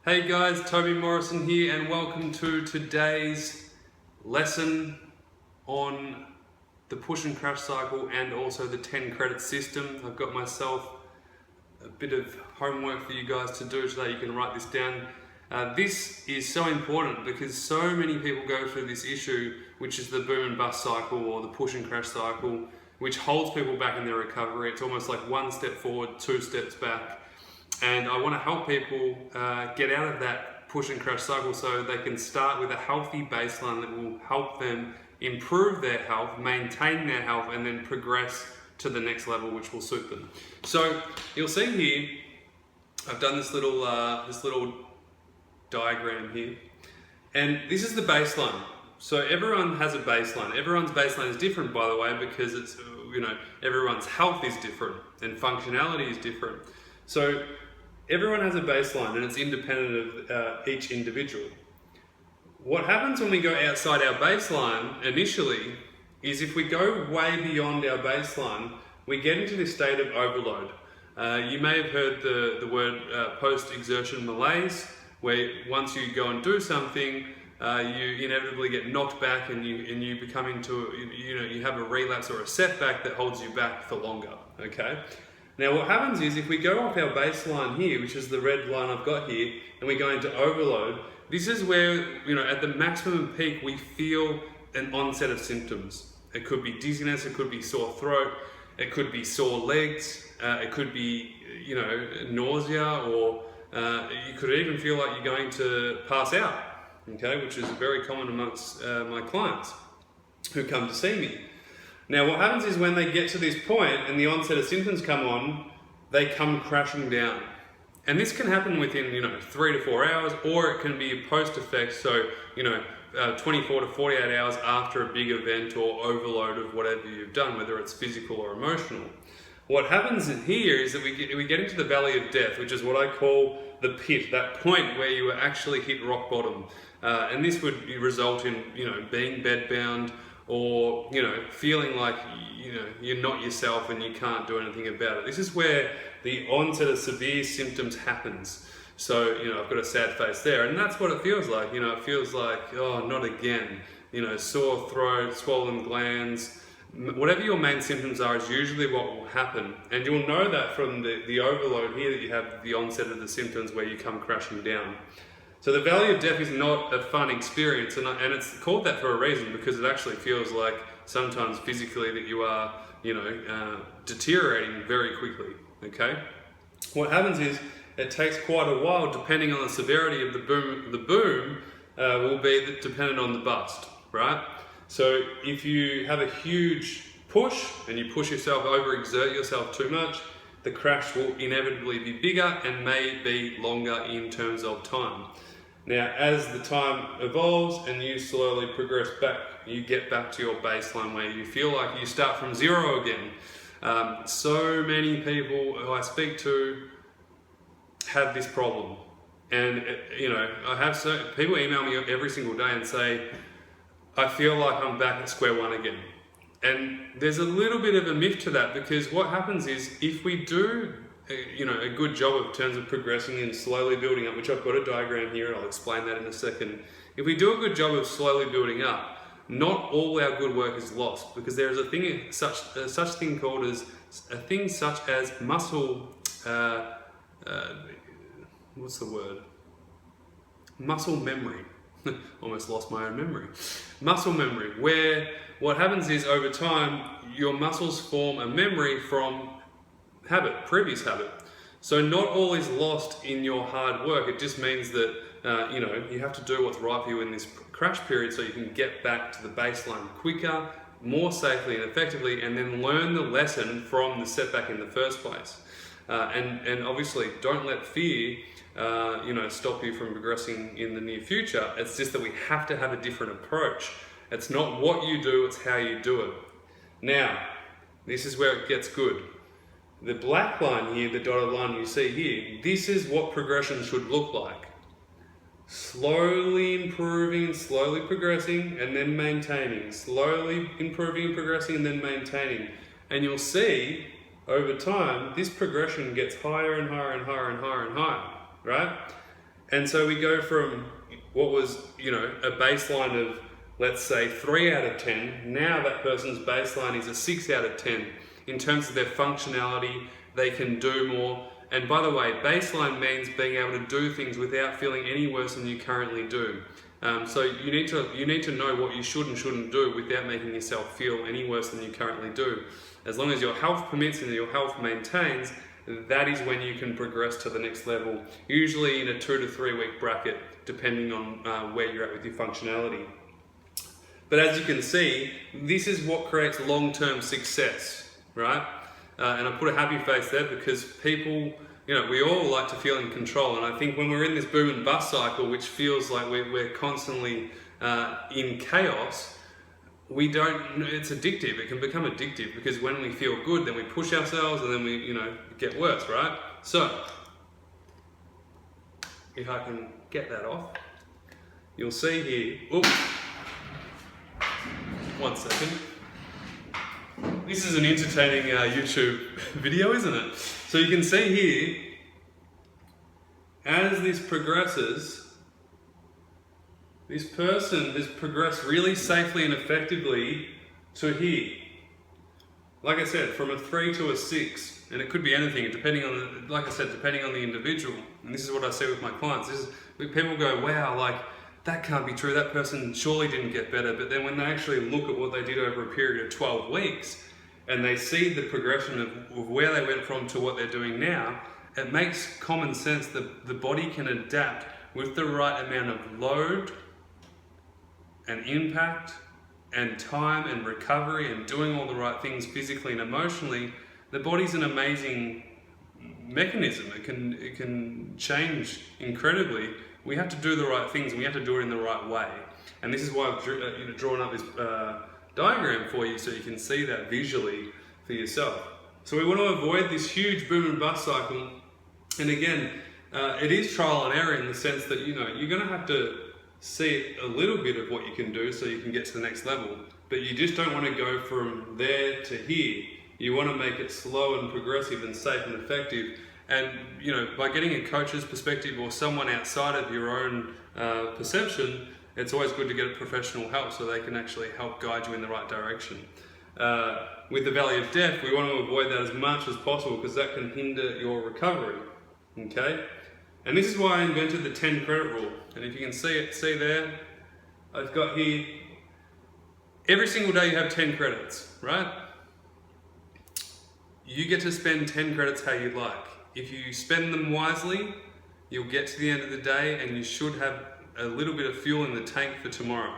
Hey guys, Toby Morrison here and welcome to today's lesson on the push and crash cycle and also the 10 credit system. I've got myself a bit of homework for you guys to do today. You can write this down. This is so important because so many people go through this issue, which is the boom and bust cycle or the push and crash cycle, which holds people back in their recovery. It's almost like one step forward, two steps back. And I want to help people get out of that push and crash cycle so they can start with a healthy baseline that will help them improve their health, maintain their health, and then progress to the next level, which will suit them. So you'll see here, I've done this little diagram here, and this is the baseline. So everyone has a baseline. Everyone's baseline is different, by the way, because it's everyone's health is different and functionality is different. So everyone has a baseline and it's independent of each individual. What happens when we go outside our baseline initially is if we go way beyond our baseline, we get into this state of overload. You may have heard the word post-exertion malaise, where once you go and do something, you inevitably get knocked back and you become into, you have a relapse or a setback that holds you back for longer, okay? Now what happens is if we go off our baseline here, which is the red line I've got here, and we go into overload, this is where, at the maximum peak we feel an onset of symptoms. It could be dizziness, it could be sore throat, it could be sore legs, it could be, nausea, or you could even feel like you're going to pass out, okay, which is very common amongst my clients who come to see me. Now what happens is when they get to this point and the onset of symptoms come on, they come crashing down. And this can happen within 3 to 4 hours, or it can be a post effect, so 24 to 48 hours after a big event or overload of whatever you've done, whether it's physical or emotional. What happens here is that we get into the valley of death, which is what I call the pit, that point where you actually hit rock bottom. And this would result in being bedbound, or feeling like you're not yourself and you can't do anything about it. This is where the onset of severe symptoms happens. So I've got a sad face there, and that's what it feels like. It feels like, oh, not again. Sore throat, swollen glands, whatever your main symptoms are is usually what will happen. And you'll know that from the overload here, that you have the onset of the symptoms where you come crashing down. So the valley of death is not a fun experience, and it's called that for a reason, because it actually feels like sometimes physically that you are, deteriorating very quickly, okay? What happens is it takes quite a while, depending on the severity of the boom. The boom will be dependent on the bust, right? So if you have a huge push and you push yourself, overexert yourself too much, the crash will inevitably be bigger and may be longer in terms of time. Now, as the time evolves and you slowly progress back, you get back to your baseline where you feel like you start from zero again. So many people who I speak to have this problem. And, I have people email me every single day and say, I feel like I'm back at square one again. And there's a little bit of a myth to that, because what happens is if we do a good job in terms of progressing and slowly building up, which I've got a diagram here and I'll explain that in a second. If we do a good job of slowly building up, not all our good work is lost, because there is such thing such as muscle, what's the word? Muscle memory. Almost lost my own memory. Muscle memory, where what happens is over time, your muscles form a memory from previous habit. So not all is lost in your hard work. It just means that you have to do what's right for you in this crash period, so you can get back to the baseline quicker, more safely and effectively, and then learn the lesson from the setback in the first place. And obviously, don't let fear stop you from progressing in the near future. It's just that we have to have a different approach. It's not what you do, it's how you do it. Now, this is where it gets good. The black line here, the dotted line you see here, this is what progression should look like. Slowly improving, slowly progressing, and then maintaining. Slowly improving and progressing, and then maintaining. And you'll see, over time, this progression gets higher and higher and higher and higher and higher, right? And so we go from what was, a baseline of, let's say, 3 out of 10. Now that person's baseline is a 6 out of 10. In terms of their functionality, they can do more. And by the way, baseline means being able to do things without feeling any worse than you currently do. So you need to know what you should and shouldn't do without making yourself feel any worse than you currently do. As long as your health permits and your health maintains, that is when you can progress to the next level, usually in a 2 to 3 week bracket, depending on where you're at with your functionality. But as you can see, this is what creates long-term success, right? And I put a happy face there because people, we all like to feel in control. And I think when we're in this boom and bust cycle, which feels like we're constantly in chaos, it's addictive. It can become addictive because when we feel good, then we push ourselves and then we, get worse, right? So, if I can get that off, you'll see here, oops, 1 second. This is an entertaining YouTube video, isn't it? So you can see here, as this progresses, this person has progressed really safely and effectively to here. Like I said, from a 3 to a 6, and it could be anything, depending on, depending on the individual. And this is what I see with my clients. People go, wow, that can't be true. That person surely didn't get better. But then when they actually look at what they did over a period of 12 weeks, and they see the progression of where they went from to what they're doing now, it makes common sense that the body can adapt with the right amount of load and impact and time and recovery and doing all the right things physically and emotionally. The body's an amazing mechanism. It can change incredibly. We have to do the right things and we have to do it in the right way. And this is why I've drawn up this diagram for you so you can see that visually for yourself. So we want to avoid this huge boom and bust cycle. And again, it is trial and error in the sense that, you're going to have to see a little bit of what you can do so you can get to the next level. But you just don't want to go from there to here. You want to make it slow and progressive and safe and effective. And, by getting a coach's perspective or someone outside of your own perception, it's always good to get professional help so they can actually help guide you in the right direction. With the valley of death, we want to avoid that as much as possible because that can hinder your recovery. Okay? And this is why I invented the 10 credit rule. And if you can see there, I've got here, every single day you have 10 credits, right? You get to spend 10 credits how you like. If you spend them wisely, you'll get to the end of the day and you should have a little bit of fuel in the tank for tomorrow.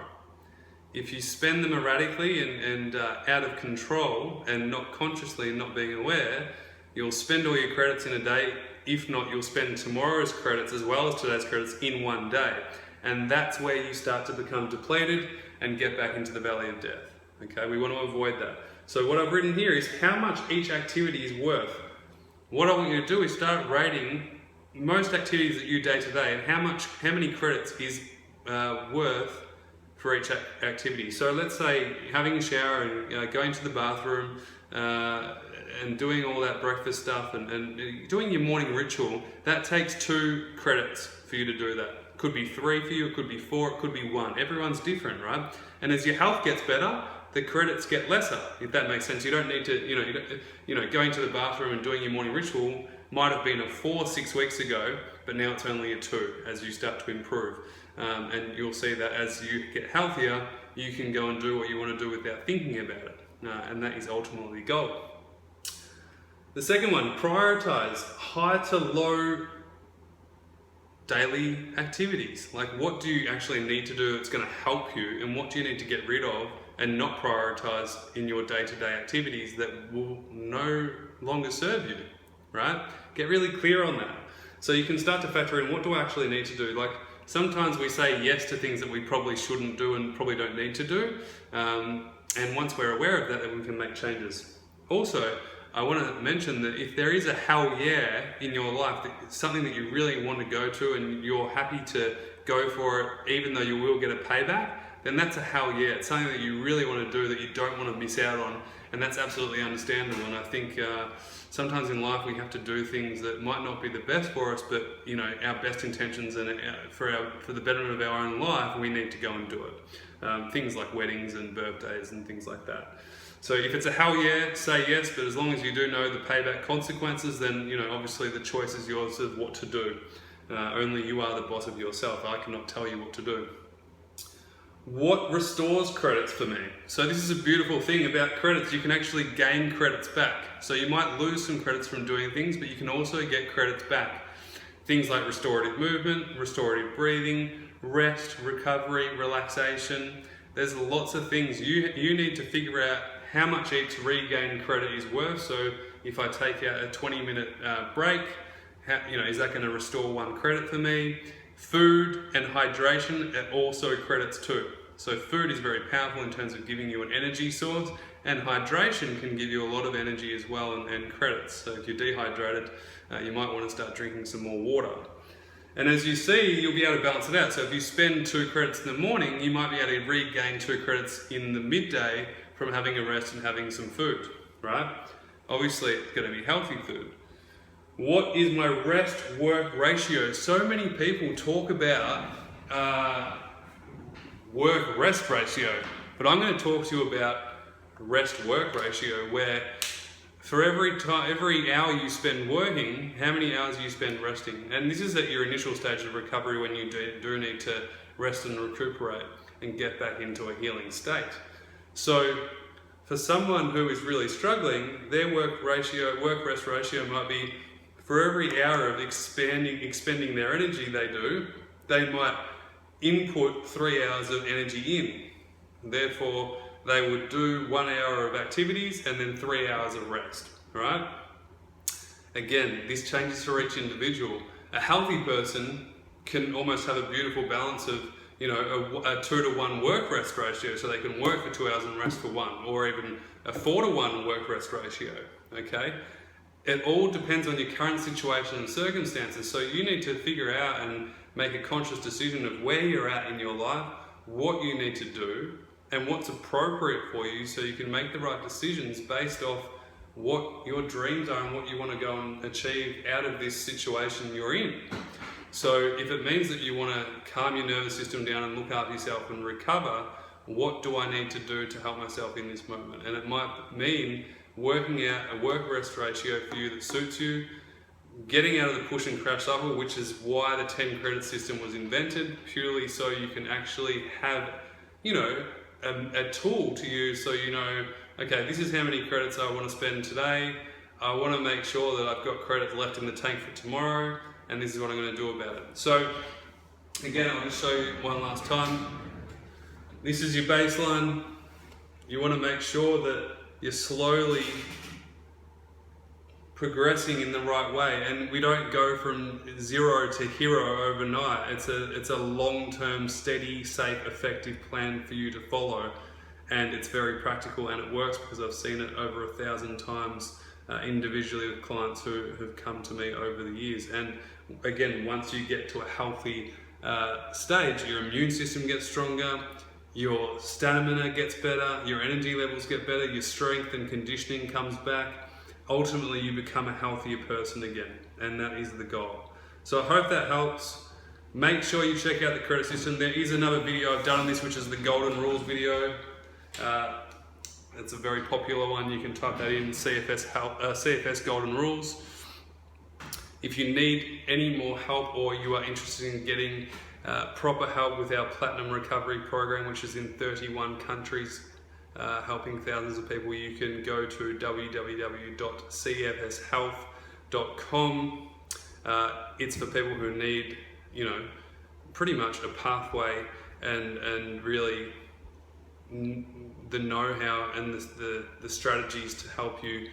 If you spend them erratically and out of control and not consciously and not being aware, you'll spend all your credits in a day. If not, you'll spend tomorrow's credits as well as today's credits in one day. And that's where you start to become depleted and get back into the valley of death. Okay, we want to avoid that. So what I've written here is how much each activity is worth. What I want you to do is start rating most activities that you do day to day and how many credits is worth for each activity. So let's say having a shower and going to the bathroom and doing all that breakfast stuff and doing your morning ritual, that takes 2 credits for you to do that. Could be 3 for you, it could be 4, it could be 1. Everyone's different, right? And as your health gets better, the credits get lesser, if that makes sense. You don't need to, going to the bathroom and doing your morning ritual might have been a 4 6 weeks ago, but now it's only a 2 as you start to improve. And you'll see that as you get healthier, you can go and do what you want to do without thinking about it. And that is ultimately the goal. The second one, prioritize high to low daily activities. Like, what do you actually need to do that's going to help you, and what do you need to get rid of and not prioritize in your day-to-day activities that will no longer serve you, right? Get really clear on that. So you can start to factor in, what do I actually need to do? Like, sometimes we say yes to things that we probably shouldn't do and probably don't need to do. And once we're aware of that, then we can make changes. Also, I want to mention that if there is a hell yeah in your life, something that you really want to go to and you're happy to go for it, even though you will get a payback, then that's a hell yeah. It's something that you really want to do that you don't want to miss out on. and that's absolutely understandable. And I think sometimes in life we have to do things that might not be the best for us, but you know, our best intentions and for the betterment of our own life, we need to go and do it. Things like weddings and birthdays and things like that. So if it's a hell yeah, say yes, but as long as you do know the payback consequences, then you know, obviously the choice is yours of what to do. Only you are the boss of yourself. I cannot tell you what to do. What restores credits for me? So this is a beautiful thing about credits. You can actually gain credits back. So you might lose some credits from doing things, but you can also get credits back. Things like restorative movement, restorative breathing, rest, recovery, relaxation. There's lots of things. You need to figure out how much each regained credit is worth. So if I take out a 20-minute break, is that going to restore 1 credit for me? Food and hydration are also credits too. So food is very powerful in terms of giving you an energy source, and hydration can give you a lot of energy as well and credits. So if you're dehydrated, you might want to start drinking some more water. And as you see, you'll be able to balance it out. So if you spend 2 credits in the morning, you might be able to regain 2 credits in the midday from having a rest and having some food, right? Obviously, it's going to be healthy food. What is my rest-work ratio? So many people talk about work-rest ratio, but I'm going to talk to you about rest-work ratio, where for every hour you spend working, how many hours you spend resting? And this is at your initial stage of recovery, when you do need to rest and recuperate and get back into a healing state. So for someone who is really struggling, their work-rest ratio might be, for every hour of expending their energy they might input 3 hours of energy in. Therefore, they would do 1 hour of activities and then 3 hours of rest, right? Again, this changes for each individual. A healthy person can almost have a beautiful balance of, you know, a 2-to-1 work-rest ratio, so they can work for 2 hours and rest for 1, or even a 4-to-1 work-rest ratio, okay? It all depends on your current situation and circumstances, so you need to figure out and make a conscious decision of where you're at in your life, what you need to do, and what's appropriate for you, so you can make the right decisions based off what your dreams are and what you want to go and achieve out of this situation you're in. So if it means that you want to calm your nervous system down and look after yourself and recover, what do I need to do to help myself in this moment? And it might mean working out a work-rest ratio for you that suits you, getting out of the push and crash cycle, which is why the 10 credit system was invented, purely so you can actually have, you know, a tool to use, so you know, okay, this is how many credits I want to spend today. I want to make sure that I've got credits left in the tank for tomorrow, and this is what I'm going to do about it. So again, I'll just show you one last time. This is your baseline. You want to make sure that you're slowly progressing in the right way, and we don't go from 0 to hero overnight. It's a long-term, steady, safe, effective plan for you to follow, and it's very practical, and it works because I've seen it over 1,000 times individually with clients who have come to me over the years. And again, once you get to a healthy stage, your immune system gets stronger, your stamina gets better, your energy levels get better, your strength and conditioning comes back. Ultimately, you become a healthier person again, and that is the goal. So I hope that helps. Make sure you check out the credit system. There is another video I've done on this, which is the Golden Rules video. It's a very popular one. You can type that in, CFS Health, CFS Golden Rules. If you need any more help, or you are interested in getting proper help with our Platinum Recovery Program, which is in 31 countries, helping thousands of people, you can go to www.cfshealth.com. It's for people who need, you know, pretty much a pathway and really the know-how and the strategies to help you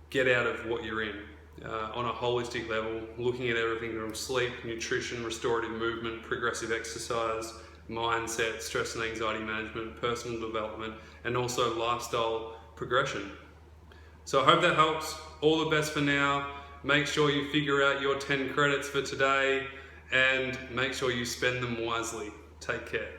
get out of what you're in on a holistic level, looking at everything from sleep, nutrition, restorative movement, progressive exercise, mindset, stress and anxiety management, personal development, and also lifestyle progression. So I hope that helps. All the best for now. Make sure you figure out your 10 credits for today, and make sure you spend them wisely. Take care.